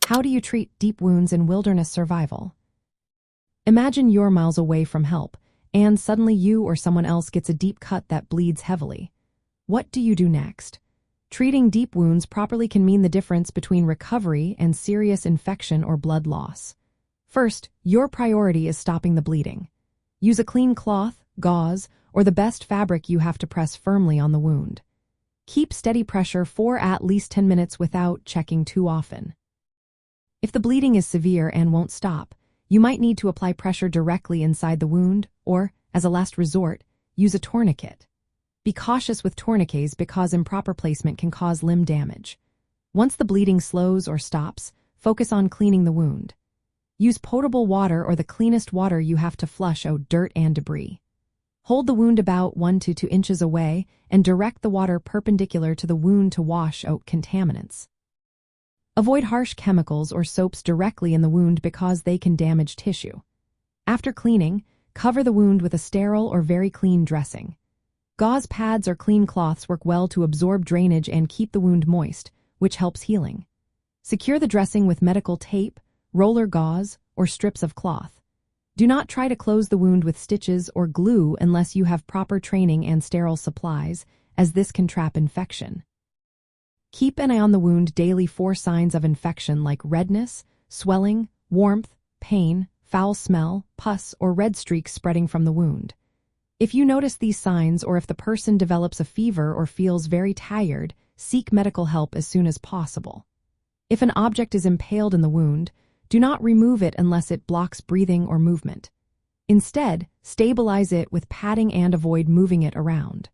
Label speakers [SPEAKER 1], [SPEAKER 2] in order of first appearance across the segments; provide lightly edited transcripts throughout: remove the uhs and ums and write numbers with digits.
[SPEAKER 1] How do you treat deep wounds in wilderness survival? Imagine you're miles away from help, and suddenly you or someone else gets a deep cut that bleeds heavily. What do you do next? Treating deep wounds properly can mean the difference between recovery and serious infection or blood loss. First, your priority is stopping the bleeding. Use a clean cloth, gauze, or the best fabric you have to press firmly on the wound. Keep steady pressure for at least 10 minutes without checking too often. If the bleeding is severe and won't stop, you might need to apply pressure directly inside the wound or, as a last resort, use a tourniquet. Be cautious with tourniquets because improper placement can cause limb damage. Once the bleeding slows or stops, focus on cleaning the wound. Use potable water or the cleanest water you have to flush out dirt and debris. Hold the wound about 1 to 2 inches away and direct the water perpendicular to the wound to wash out contaminants. Avoid harsh chemicals or soaps directly in the wound because they can damage tissue. After cleaning, cover the wound with a sterile or very clean dressing. Gauze pads or clean cloths work well to absorb drainage and keep the wound moist, which helps healing. Secure the dressing with medical tape, roller gauze, or strips of cloth. Do not try to close the wound with stitches or glue unless you have proper training and sterile supplies, as this can trap infection. Keep an eye on the wound daily for signs of infection like redness, swelling, warmth, pain, foul smell, pus, or red streaks spreading from the wound. If you notice these signs or if the person develops a fever or feels very tired, seek medical help as soon as possible. If an object is impaled in the wound, do not remove it unless it blocks breathing or movement. Instead, stabilize it with padding and avoid moving it around.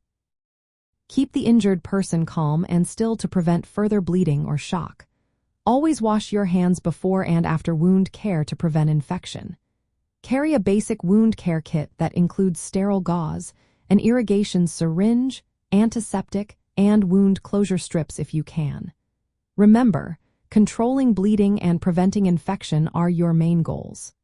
[SPEAKER 1] Keep the injured person calm and still to prevent further bleeding or shock. Always wash your hands before and after wound care to prevent infection. Carry a basic wound care kit that includes sterile gauze, an irrigation syringe, antiseptic, and wound closure strips if you can. Remember, controlling bleeding and preventing infection are your main goals.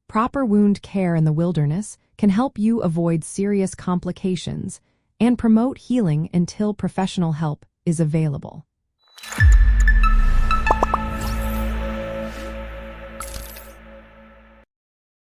[SPEAKER 1] Proper wound care in the wilderness can help you avoid serious complications and promote healing until professional help is available.